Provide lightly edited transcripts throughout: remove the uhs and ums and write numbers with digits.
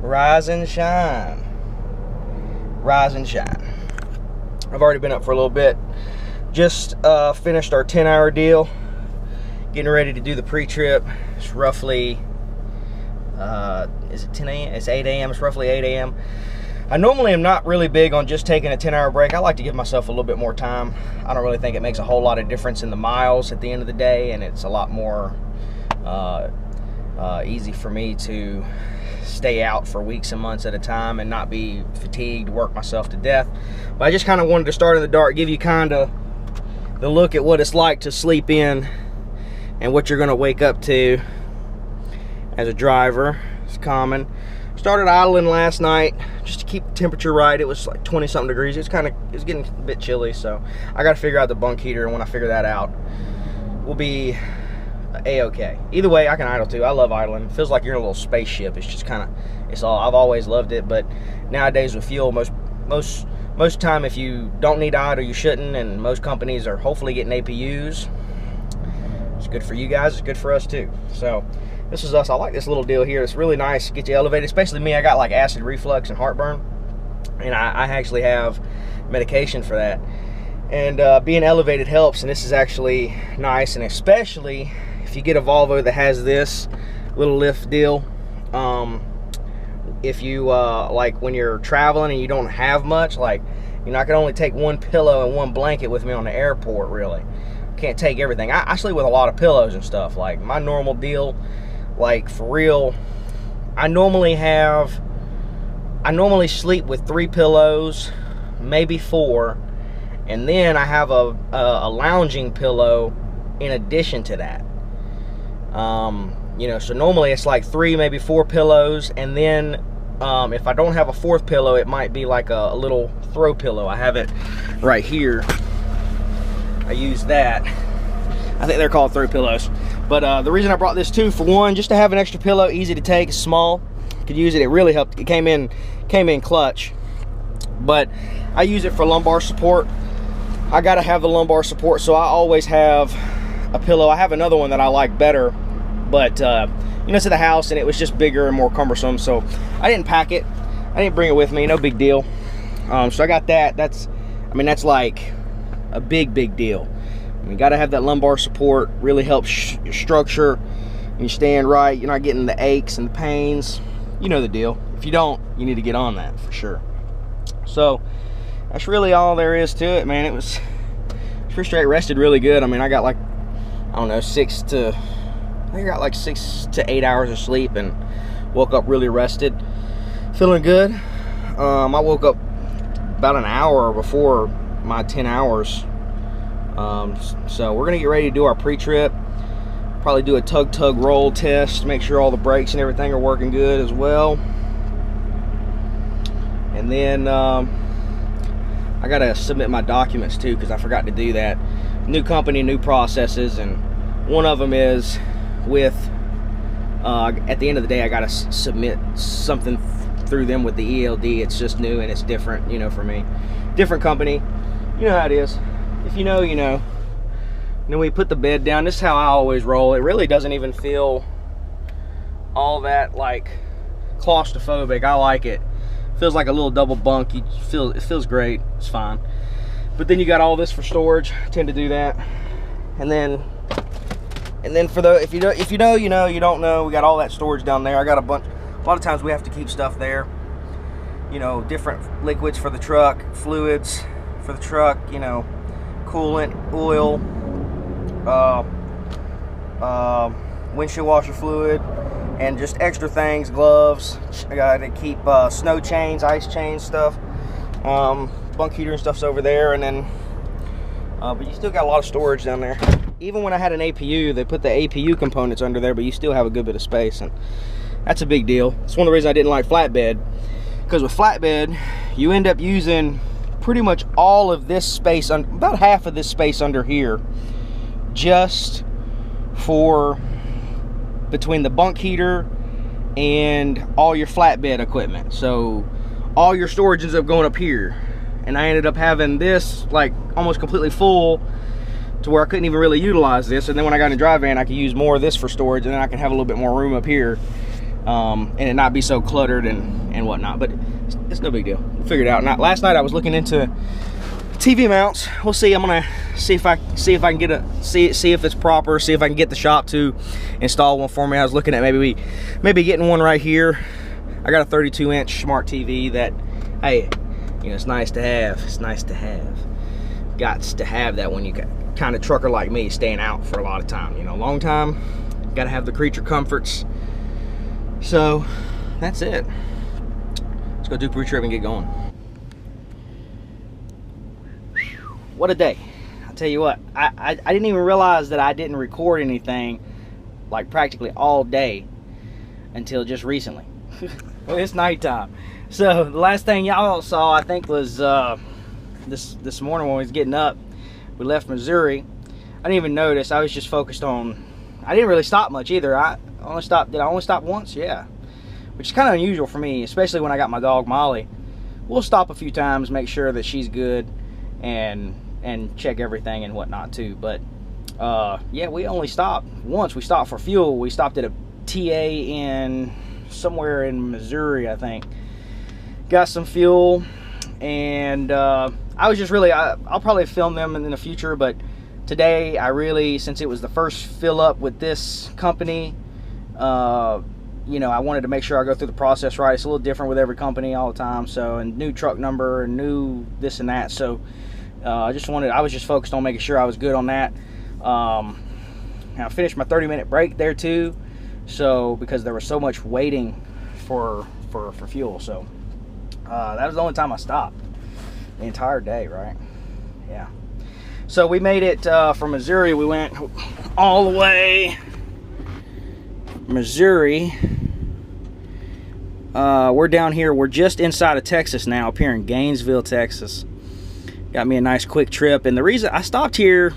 Rise and shine. Rise and shine. I've already been up for a little bit. Just finished our 10-hour deal. Getting ready to do the pre-trip. It's roughly, is it 10 a.m.? It's 8 a.m. It's roughly 8 a.m. I normally am not really big on just taking a 10-hour break. I like to give myself a little bit more time. I don't really think it makes a whole lot of difference in the miles at the end of the day, and it's a lot more easy for me to stay out for weeks and months at a time and not be fatigued, work myself to death. But I just kind of wanted to start in the dark, give you kind of the look at what it's like to sleep in and what you're going to wake up to as a driver. It's common. Started idling last night just to keep the temperature right. It was like 20 something degrees. It's getting a bit chilly, so I got to figure out the bunk heater, and when I figure that out, we'll be a-okay. Either way, I can idle too. I love idling. It feels like you're in a little spaceship. It's just kind of, I've always loved it, but nowadays with fuel, most time if you don't need to idle, you shouldn't, and most companies are hopefully getting APUs. It's good for you guys. It's good for us too. So this is us. I like this little deal here. It's really nice. Get you elevated, especially me. I got like acid reflux and heartburn, and I actually have medication for that. And being elevated helps, and this is actually nice, and especially if you get a Volvo that has this little lift deal. If you like when you're traveling and you don't have much, like, you know, I can only take one pillow and one blanket with me on the airport, really. Can't take everything. I sleep with a lot of pillows and stuff. Like my normal deal, like for real, I normally sleep with 3 pillows, maybe 4, and then I have a lounging pillow in addition to that. You know, so normally it's like 3, maybe 4 pillows, and then if I don't have a 4th pillow, it might be like a little throw pillow. I have it right here. I use that. I think they're called throw pillows. But the reason I brought this too, for one, just to have an extra pillow, easy to take, it's small. Could use it. It really helped. It came in clutch. But I use it for lumbar support. I gotta have the lumbar support, so I always have a pillow. I have another one that I like better, but you know, it's at the house and it was just bigger and more cumbersome, so I didn't pack it. I didn't bring it with me. No big deal. So I got that. That's like a big deal. I mean, gotta have that lumbar support. Really helps your structure. You stand right. You're not getting the aches and the pains. You know the deal. If you don't, you need to get on that for sure. So that's really all there is to it, man. It's pretty straight. Rested really good. I mean, I got like, I don't know, 6 to 8 hours of sleep and woke up really rested, feeling good. I woke up about an hour before my 10 hours. So we're gonna get ready to do our pre-trip. Probably do a tug roll test, make sure all the brakes and everything are working good as well. And then I gotta submit my documents too, because I forgot to do that. New company, new processes, and one of them is with at the end of the day, I gotta submit something through them with the ELD. It's just new and it's different, you know, for me. Different company, you know how it is. If you know, you know. And then we put the bed down. This is how I always roll. It really doesn't even feel all that like claustrophobic. I like it. Feels like a little double bunk. It feels great. It's fine. But then you got all this for storage. I tend to do that. And then for the if you know, you know. You don't know, we got all that storage down there. I got a bunch. A lot of times we have to keep stuff there. You know, different liquids for the truck, fluids for the truck. You know, coolant, oil, windshield washer fluid, and just extra things, gloves. I got to keep snow chains, ice chains, stuff. Bunk heater and stuff's over there, and then but you still got a lot of storage down there. Even when I had an APU, they put the APU components under there, but you still have a good bit of space, and that's a big deal. It's one of the reasons I didn't like flatbed, because with flatbed, you end up using pretty much all of this space, about half of this space under here, just for between the bunk heater and all your flatbed equipment. So all your storage ends up going up here, and I ended up having this like almost completely full to where I couldn't even really utilize this. And then when I got in the dry van, I could use more of this for storage, and then I can have a little bit more room up here. and it not be so cluttered and whatnot. But it's no big deal. We'll figure it out. Now, last night I was looking into TV mounts. We'll see. I'm gonna see if I can get see if it's proper. See if I can get the shop to install one for me. I was looking at maybe getting one right here. I got a 32-inch smart TV that, hey, you know, it's nice to have. It's nice to have. Gots to have that when you kind of trucker like me, staying out for a lot of time. You know, long time. Got to have the creature comforts. So that's it. Let's go do pre-trip and get going. What a day. I'll tell you what, I didn't even realize that I didn't record anything like practically all day until just recently. Well, it's nighttime. So the last thing y'all saw, I think, was this morning when we was getting up. We left Missouri. I didn't even notice. I was just focused on, I didn't really stop much either. Did I only stop once? Yeah. Which is kind of unusual for me, especially when I got my dog Molly. We'll stop a few times, make sure that she's good, and check everything and whatnot too. But yeah, we only stopped once. We stopped for fuel. We stopped at a TA in somewhere in Missouri, I think. Got some fuel, and I was just really, I'll probably film them in the future, but today I really, since it was the first fill up with this company, you know, I wanted to make sure I go through the process right. It's a little different with every company all the time, so, and new truck number and new this and that. So I was just focused on making sure I was good on that. I finished my 30-minute break there too, so because there was so much waiting for fuel. So that was the only time I stopped the entire day, right? Yeah. So we made it from Missouri. We went all the way Missouri. We're down here. We're just inside of Texas now, up here in Gainesville, Texas. Got me a nice quick trip. And the reason I stopped here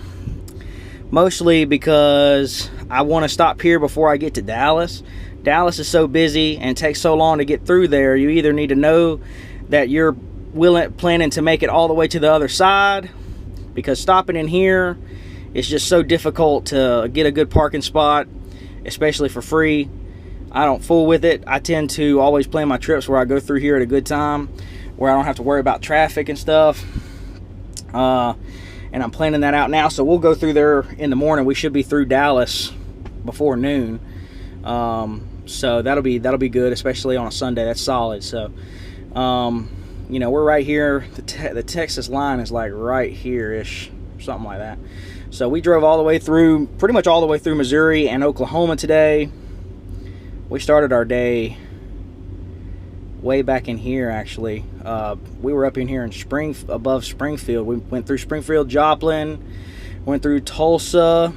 mostly because I want to stop here before I get to Dallas. Dallas is so busy and takes so long to get through there. You either need to know that you're planning to make it all the way to the other side, because stopping in here is just so difficult to get a good parking spot, especially for free. I don't fool with it. I tend to always plan my trips where I go through here at a good time, where I don't have to worry about traffic and stuff. And I'm planning that out now, so we'll go through there in the morning. We should be through Dallas before noon, so that'll be good, especially on a Sunday. That's solid. So you know, we're right here. The Texas line is like right here-ish, something like that. So we drove all the way through, pretty much all the way through Missouri and Oklahoma today. We started our day way back in here, actually. We were up in here in above Springfield. We went through Springfield, Joplin, went through Tulsa,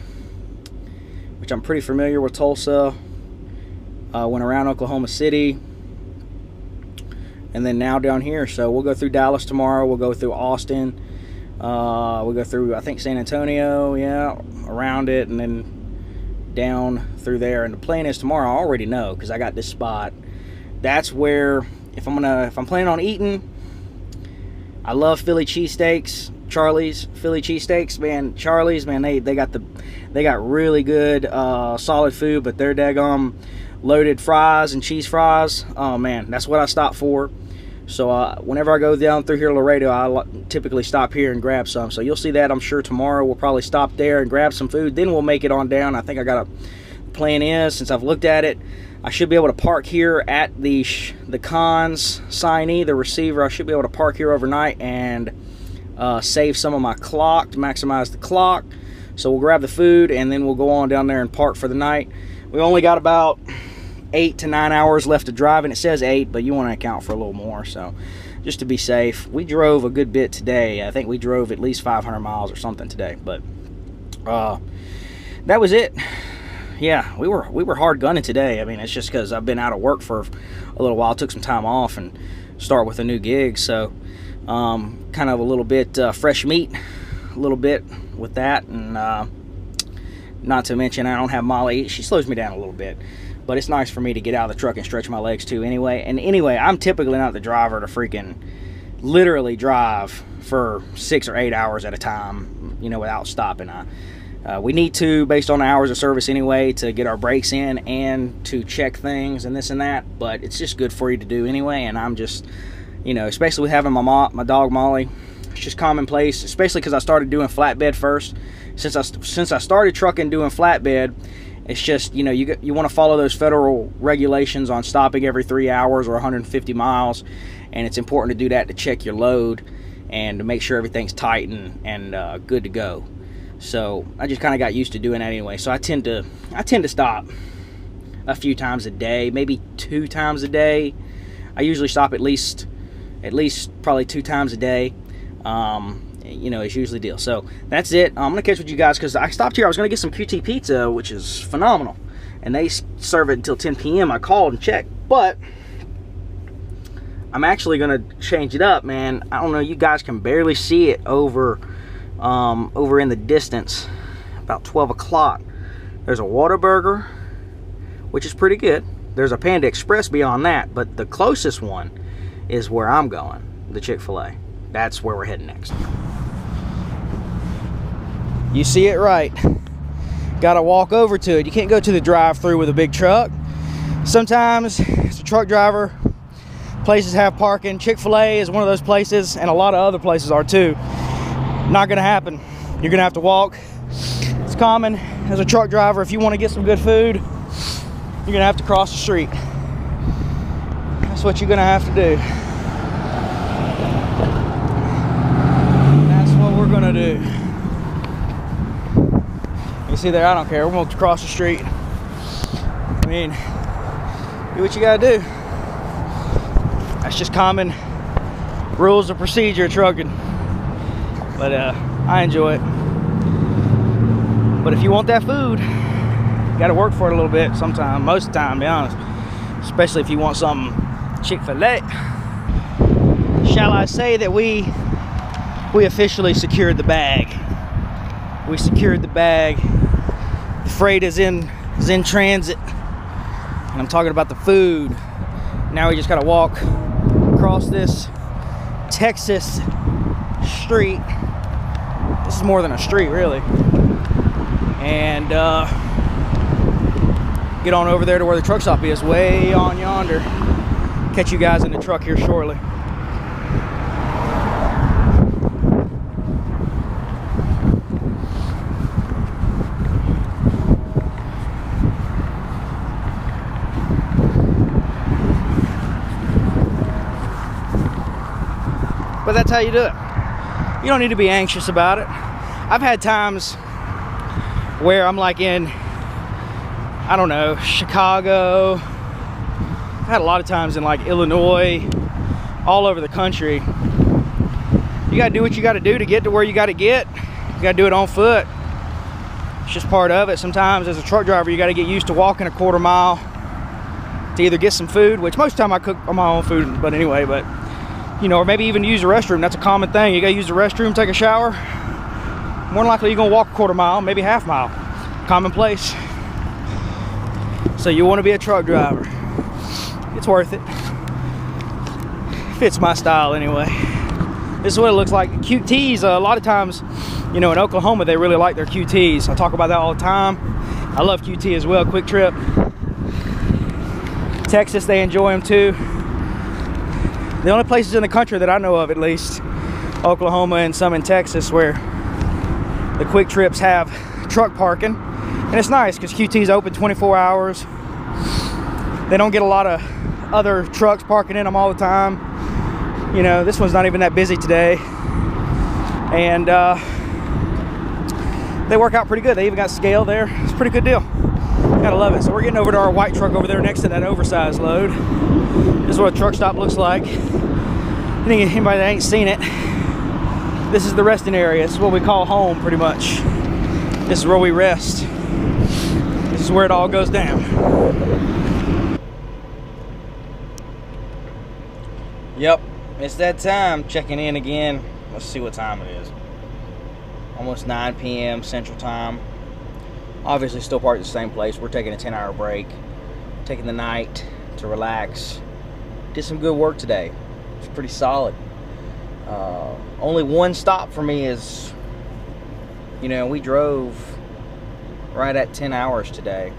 which I'm pretty familiar with Tulsa. Went around Oklahoma City, and then now down here. So we'll go through Dallas tomorrow. We'll go through Austin. We'll go through, I think, San Antonio, yeah, around it, and then down through there. And the plan is tomorrow, I already know, because I got this spot. That's where, if I'm planning on eating, I love Philly cheesesteaks. Charlie's Philly cheesesteaks, man. Charlie's, man, they got really good solid food, but they're daggone loaded fries and cheese fries. Oh man, that's what I stop for. So whenever I go down through here Laredo, I typically stop here and grab some. So you'll see that, I'm sure, tomorrow. We'll probably stop there and grab some food. Then we'll make it on down. I think I got a plan is, since I've looked at it, I should be able to park here at the Cons signee, the receiver. I should be able to park here overnight and save some of my clock to maximize the clock. So we'll grab the food and then we'll go on down there and park for the night. We only got about 8 to 9 hours left to drive, and it says 8, but you want to account for a little more. So just to be safe, we drove a good bit today. I think we drove at least 500 miles or something today, but that was it. Yeah, we were hard gunning today. I mean, it's just because I've been out of work for a little while, took some time off and start with a new gig. So kind of a little bit fresh meat, a little bit with that. And not to mention, I don't have Molly. She slows me down a little bit, but it's nice for me to get out of the truck and stretch my legs too anyway. And anyway, I'm typically not the driver to freaking literally drive for 6 or 8 hours at a time, you know, without stopping. We need to, based on the hours of service anyway, to get our brakes in and to check things and this and that, but it's just good for you to do anyway. And I'm just, you know, especially with having my dog Molly, it's just commonplace, especially because I started doing flatbed first. Since I started trucking doing flatbed, it's just, you know, you want to follow those federal regulations on stopping every 3 hours or 150 miles, and it's important to do that to check your load and to make sure everything's tight and good to go. So I just kind of got used to doing that anyway. So I tend to stop a few times a day, maybe 2 times a day. I usually stop at least probably 2 times a day. You know, it's usually the deal. So that's it. I'm gonna catch with you guys because I stopped here. I was gonna get some QT pizza, which is phenomenal, and they serve it until 10 p.m. I called and checked, but I'm actually gonna change it up, man. I don't know, you guys can barely see it over in the distance. About 12 o'clock, there's a Whataburger, which is pretty good. There's a Panda Express beyond that, but the closest one is where I'm going, the Chick-fil-A. That's where we're heading next. You see it right. Gotta walk over to it. You can't go to the drive-thru with a big truck. Sometimes it's a truck driver. Places have parking. Chick-fil-A is one of those places, and a lot of other places are too. Not gonna happen. You're gonna have to walk. It's common as a truck driver, if you want to get some good food, you're gonna have to cross the street. That's what you're gonna have to do. That's what we're gonna do. You see there, I don't care. We're going to cross the street. I mean, do what you got to do. That's just common rules of procedure trucking. But I enjoy it. But if you want that food, you got to work for it a little bit sometime. Most of the time, to be honest. Especially if you want some Chick-fil-A. Shall I say that we officially secured the bag. We secured the bag. The freight is in transit, and I'm talking about the food. Now we just gotta walk across this Texas street. This is more than a street, really, and get on over there to where the truck stop is, way on yonder. Catch you guys in the truck here shortly. But that's how you do it. You don't need to be anxious about it. I've had times where I'm like in, I don't know, Chicago. I've had a lot of times in like Illinois, all over the country. You gotta do what you gotta do to get to where you gotta get. You gotta do it on foot. It's just part of it. Sometimes as a truck driver, you gotta get used to walking a quarter mile to either get some food, which most of the time I cook on my own food, but anyway, but you know, or maybe even use the restroom. That's a common thing. You gotta use the restroom, take a shower. More than likely you're gonna walk a quarter mile, maybe half mile. Commonplace. So you wanna be a truck driver. It's worth it. Fits my style anyway. This is what it looks like. QTs, a lot of times, you know, in Oklahoma, they really like their QTs. I talk about that all the time. I love QT as well, Quick Trip. Texas, they enjoy them too. The only places in the country that I know of, at least, Oklahoma and some in Texas, where the Quick Trips have truck parking. And it's nice because QT's open 24 hours. They don't get a lot of other trucks parking in them all the time. You know, this one's not even that busy today. And they work out pretty good. They even got scale there. It's a pretty good deal. Gotta love it. So we're getting over to our white truck over there next to that oversized load. This is what a truck stop looks like. I think anybody that ain't seen it, this is the resting area. This is what we call home, pretty much. This is where we rest. This is where it all goes down. Yep, it's that time. Checking in again. Let's see what time it is. Almost 9 p.m. Central Time. Obviously still parked at the same place. We're taking a 10-hour break. Taking the night to relax. Did some good work today. It's pretty solid. Only one stop for me is, you know, we drove right at 10 hours today.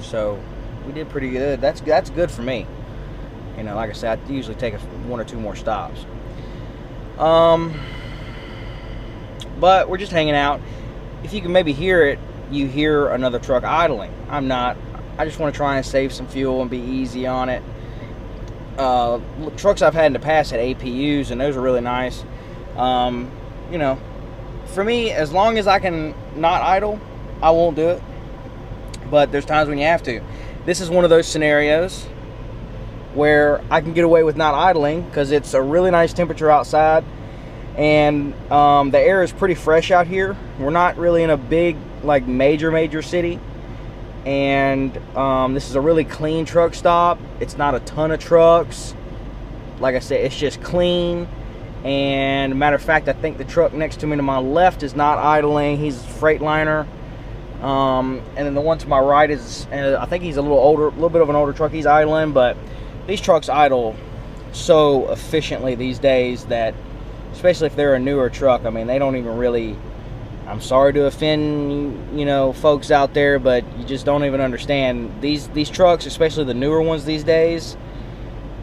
So we did pretty good. That's good for me. You know, like I said, I usually take one or two more stops. But we're just hanging out. If you can maybe hear it, you hear another truck idling. I'm not. I just want to try and save some fuel and be easy on it. Trucks I've had in the past had APUs, and those are really nice. You know, for me, as long as I can not idle, I won't do it. But there's times when you have to. This is one of those scenarios where I can get away with not idling because it's a really nice temperature outside, and the air is pretty fresh out here. We're not really in a big, like, major city, and this is a really clean truck stop. It's not a ton of trucks. Like I said, it's just clean. And matter of fact, I think the truck next to me to my left is not idling. He's a Freightliner. And then the one to my right is, I think he's a little bit of an older truck. He's idling, but these trucks idle so efficiently these days that, especially if they're a newer truck, I mean, they don't even really, I'm sorry to offend, you know, folks out there, but you just don't even understand. These trucks, especially the newer ones these days,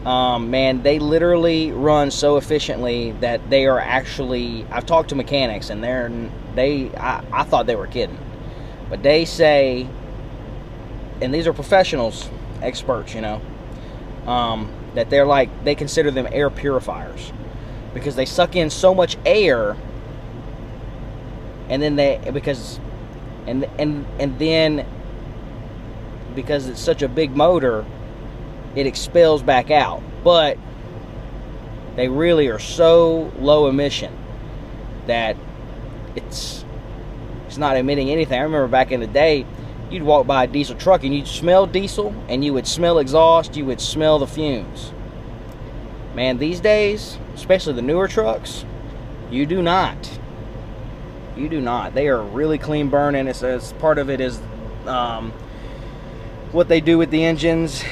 man, they literally run so efficiently that they are actually, I've talked to mechanics, and I thought they were kidding. But they say, and these are professionals, experts, you know, that they consider them air purifiers, because they suck in so much air, and then because it's such a big motor, it expels back out. But they really are so low emission that it's not emitting anything. I remember back in the day, you'd walk by a diesel truck and you'd smell diesel, and you would smell exhaust, you would smell the fumes. Man, these days, especially the newer trucks, you do not. You do not. They are really clean burning. It's part of it is what they do with the engines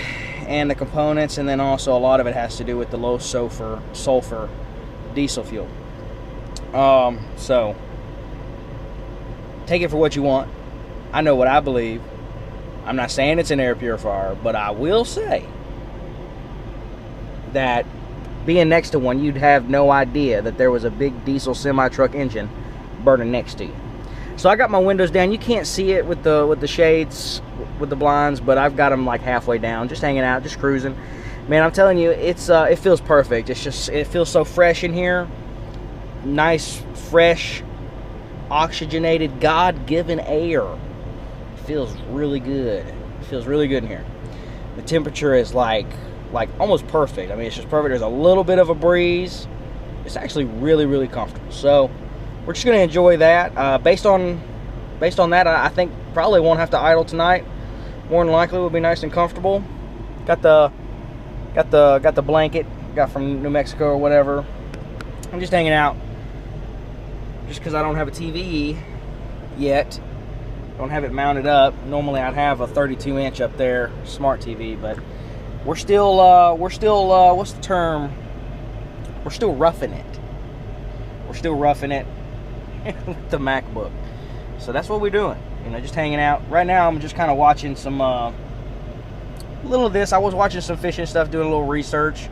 and the components, and then also a lot of it has to do with the low sulfur diesel fuel. So take it for what you want. I know what I believe. I'm not saying it's an air purifier, but I will say that being next to one, you'd have no idea that there was a big diesel semi-truck engine burning next to you. So I got my windows down. You can't see it with the shades, with the blinds, but I've got them like halfway down, just hanging out, just cruising. Man, I'm telling you, it feels perfect. It feels so fresh in here. Nice, fresh, oxygenated, God-given air. It feels really good. It feels really good in here. The temperature is like almost perfect. I mean, it's just perfect. There's a little bit of a breeze. It's actually really comfortable. So we're just gonna enjoy that. Based on that, I think probably won't have to idle tonight. More than likely, we'll be nice and comfortable. Got the blanket got from New Mexico or whatever. I'm just hanging out. Just because I don't have a TV yet, don't have it mounted up. Normally I'd have a 32-inch up there, smart TV, but we're still what's the term? We're still roughing it. We're still roughing it with the MacBook. So that's what we're doing. You know, just hanging out. Right now I'm just kind of watching some little of this. I was watching some fishing stuff, doing a little research,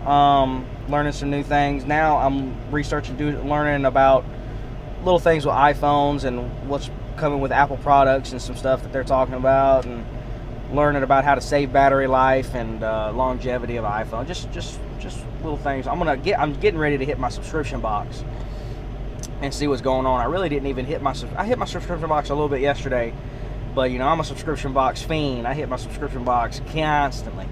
learning some new things. Now I'm learning about little things with iPhones and what's coming with Apple products and some stuff that they're talking about, and learning about how to save battery life and longevity of an iPhone. Just little things. I'm getting ready to hit my subscription box and see what's going on. I really didn't even hit my subscription box a little bit yesterday, but you know, I'm a subscription box fiend. I hit my subscription box constantly.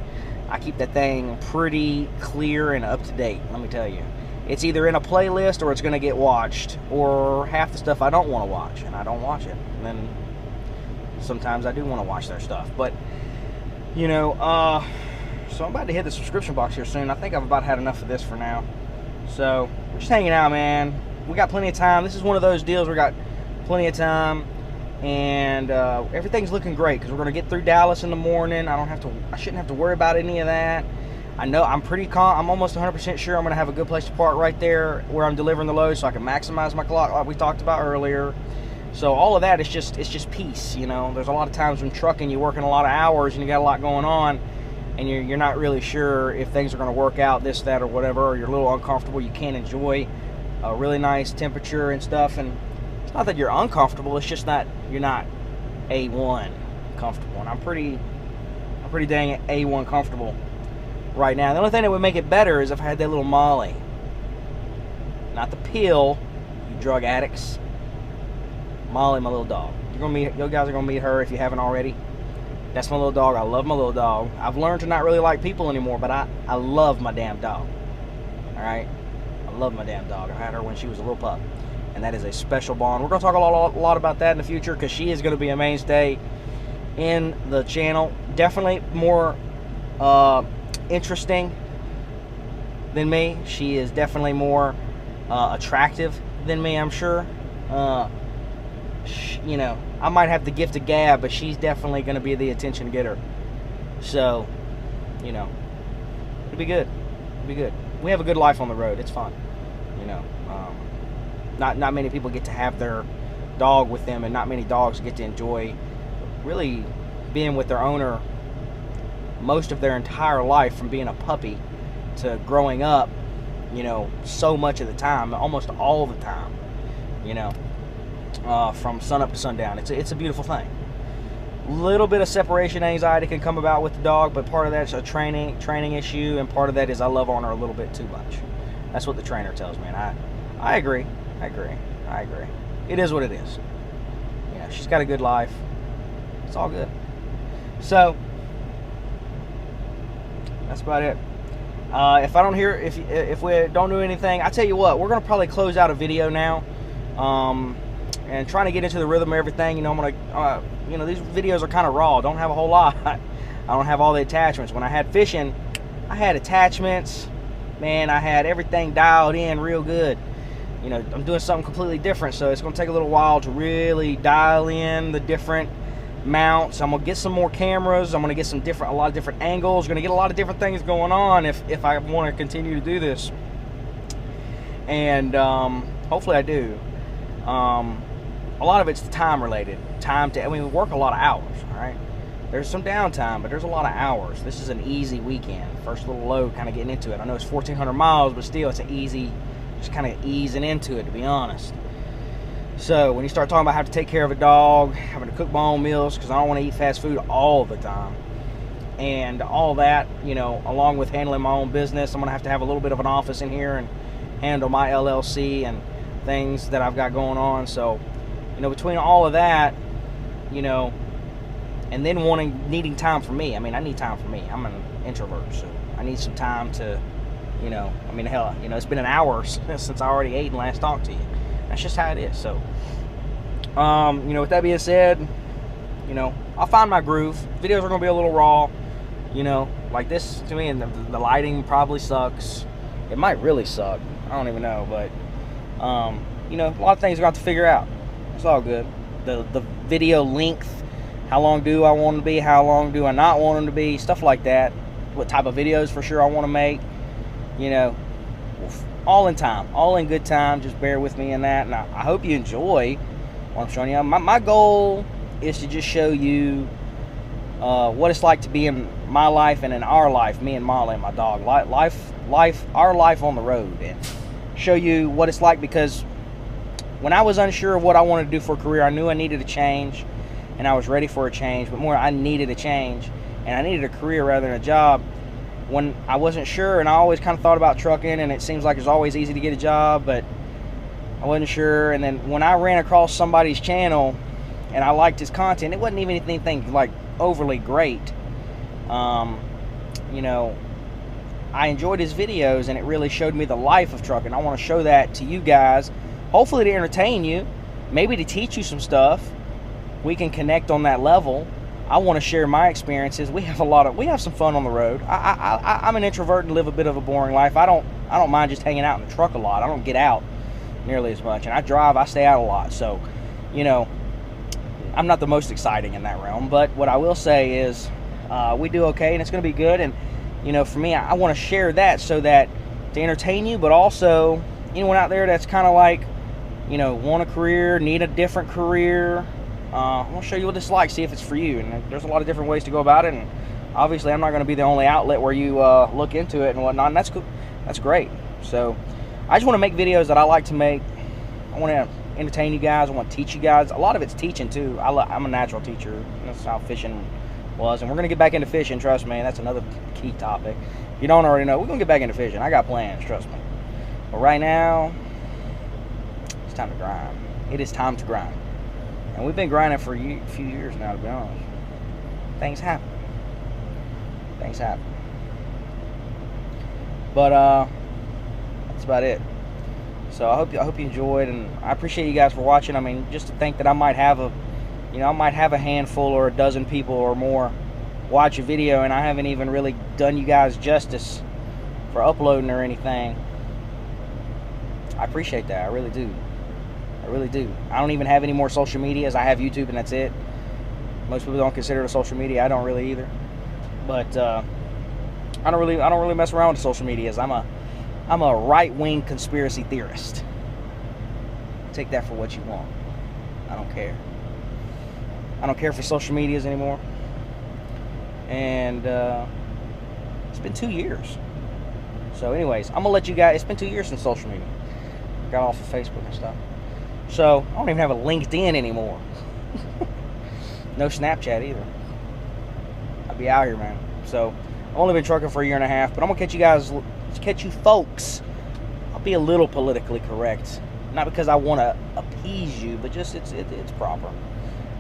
I keep that thing pretty clear and up to date, let me tell you. It's either in a playlist or it's going to get watched, or half the stuff I don't want to watch, and I don't watch it. And then sometimes I do want to watch their stuff. But, you know, so I'm about to hit the subscription box here soon. I think I've about had enough of this for now. So, we're just hanging out, man. We got plenty of time. This is one of those deals where we got plenty of time, and everything's looking great because we're going to get through Dallas in the morning. I shouldn't have to worry about any of that. I know I'm almost 100% sure I'm going to have a good place to park right there where I'm delivering the load, so I can maximize my clock like we talked about earlier. So all of that is just, it's just peace, you know. There's a lot of times when trucking, you're working a lot of hours and you got a lot going on, and you're not really sure if things are going to work out, this, that, or whatever, or you're a little uncomfortable. You can't enjoy a really nice temperature and stuff. And it's not that you're uncomfortable, it's just not, you're not A1 comfortable. And I'm pretty dang A1 comfortable right now. The only thing that would make it better is if I had that little Molly. Not the pill, you drug addicts. Molly, my little dog. You guys are gonna meet her if you haven't already. That's my little dog. I love my little dog. I've learned to not really like people anymore, but I love my damn dog. Alright? I love my damn dog. I had her when she was a little pup. And that is a special bond. We're gonna talk a lot about that in the future, because she is gonna be a mainstay in the channel. Definitely more interesting than me. She is definitely more attractive than me, I'm sure. You know, I might have the gift of gab, but she's definitely going to be the attention getter. So, you know, it'll be good. It'll be good. We have a good life on the road. It's fun. You know, not many people get to have their dog with them, and not many dogs get to enjoy really being with their owner most of their entire life, from being a puppy to growing up, you know, so much of the time, almost all the time, you know, from sun up to sundown. It's a beautiful thing. Little bit of separation anxiety can come about with the dog, but part of that's a training issue, and part of that is I love on her a little bit too much. That's what the trainer tells me, and I agree. It is what it is. Yeah, she's got a good life. It's all good. So that's about it. If I don't hear, if we don't do anything, I tell you what, we're gonna probably close out a video now, and trying to get into the rhythm of everything. You know, I'm gonna, you know, these videos are kind of raw. Don't have a whole lot. I don't have all the attachments. When I had fishing, I had attachments. Man, I had everything dialed in real good. You know, I'm doing something completely different, so it's gonna take a little while to really dial in the different mounts. I'm gonna get some more cameras. I'm gonna get a lot of different angles. Gonna get a lot of different things going on if I want to continue to do this, and hopefully I do. A lot of it's time related. We work a lot of hours. All right, there's some downtime, but there's a lot of hours. This is an easy weekend. First little load, kind of getting into it. I know it's 1,400 miles, but still, it's an easy, just kind of easing into it, to be honest. So when you start talking about having to take care of a dog, having to cook my own meals, because I don't want to eat fast food all the time, and all that, you know, along with handling my own business, I'm going to have a little bit of an office in here and handle my LLC and things that I've got going on. So, you know, between all of that, you know, and then needing time for me. I mean, I need time for me. I'm an introvert, so I need some time to, you know, I mean, hell, you know, it's been an hour since I already ate and last talked to you. That's just how it is. So, you know, with that being said, you know, I'll find my groove. Videos are going to be a little raw, you know, like this to me, and the lighting probably sucks. It might really suck. I don't even know, but, you know, a lot of things are going to have to figure out. It's all good. The video length, how long do I want them to be, how long do I not want them to be, stuff like that. What type of videos for sure I want to make, you know, all in time, all in good time. Just bear with me in that, and I hope you enjoy what I'm showing you. My goal is to just show you what it's like to be in my life and in our life, me and Molly and my dog, our life on the road, and show you what it's like, because when I was unsure of what I wanted to do for a career, I knew I needed a change, and I was ready for a change, but more, I needed a change, and I needed a career rather than a job. When I wasn't sure, and I always kind of thought about trucking, and it seems like it's always easy to get a job, but I wasn't sure. And then when I ran across somebody's channel and I liked his content, it wasn't even anything like overly great. You know, I enjoyed his videos, and it really showed me the life of trucking. I want to show that to you guys, hopefully to entertain you, maybe to teach you some stuff. We can connect on that level. I want to share my experiences. We have some fun on the road. I'm an introvert and live a bit of a boring life. I don't mind just hanging out in the truck a lot. I don't get out nearly as much, and I stay out a lot. So, you know, I'm not the most exciting in that realm, but what I will say is we do okay, and it's going to be good. And, you know, for me, I want to share that so that to entertain you, but also anyone out there that's kind of like, want a career, need a different career, I'm going to show you what it's like, see if it's for you. And there's a lot of different ways to go about it. And obviously, I'm not going to be the only outlet where you look into it and whatnot. And that's cool. That's great. So I just want to make videos that I like to make. I want to entertain you guys. I want to teach you guys. A lot of it's teaching too. I'm a natural teacher. That's how fishing was. And we're going to get back into fishing. Trust me. That's another key topic. If you don't already know, we're going to get back into fishing. I got plans. Trust me. But right now, it's time to grind. It is time to grind. And we've been grinding for a few years now, to be honest. Things happen. Things happen. But that's about it. So I hope you enjoyed, and I appreciate you guys for watching. I mean, just to think that I might have a handful or a dozen people or more watch a video, and I haven't even really done you guys justice for uploading or anything. I appreciate that. I really do. I really do. I don't even have any more social medias. I have YouTube, and that's it. Most people don't consider it a social media. I don't really either. But I don't really mess around with social medias. I'm a right-wing conspiracy theorist. Take that for what you want. I don't care. I don't care for social medias anymore. And it's been 2 years. So anyways, I'm going to let you guys... It's been 2 years since social media. Got off of Facebook and stuff. So I don't even have a LinkedIn anymore. No Snapchat either. I'll be out here, man. So I've only been trucking for a year and a half, but I'm going to catch you folks. I'll be a little politically correct. Not because I want to appease you, but just it's proper.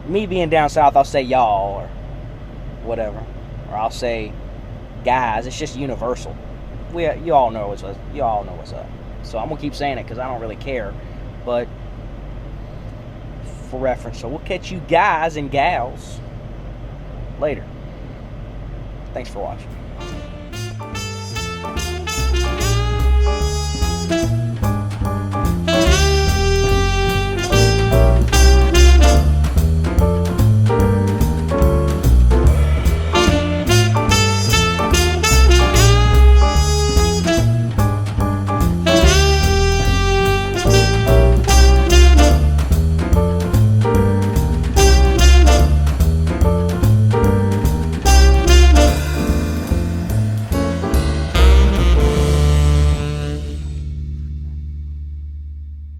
Me being down south, I'll say y'all or whatever. Or I'll say guys. It's just universal. You all know what's up. So I'm going to keep saying it because I don't really care. But for reference. So we'll catch you guys and gals later. Thanks for watching.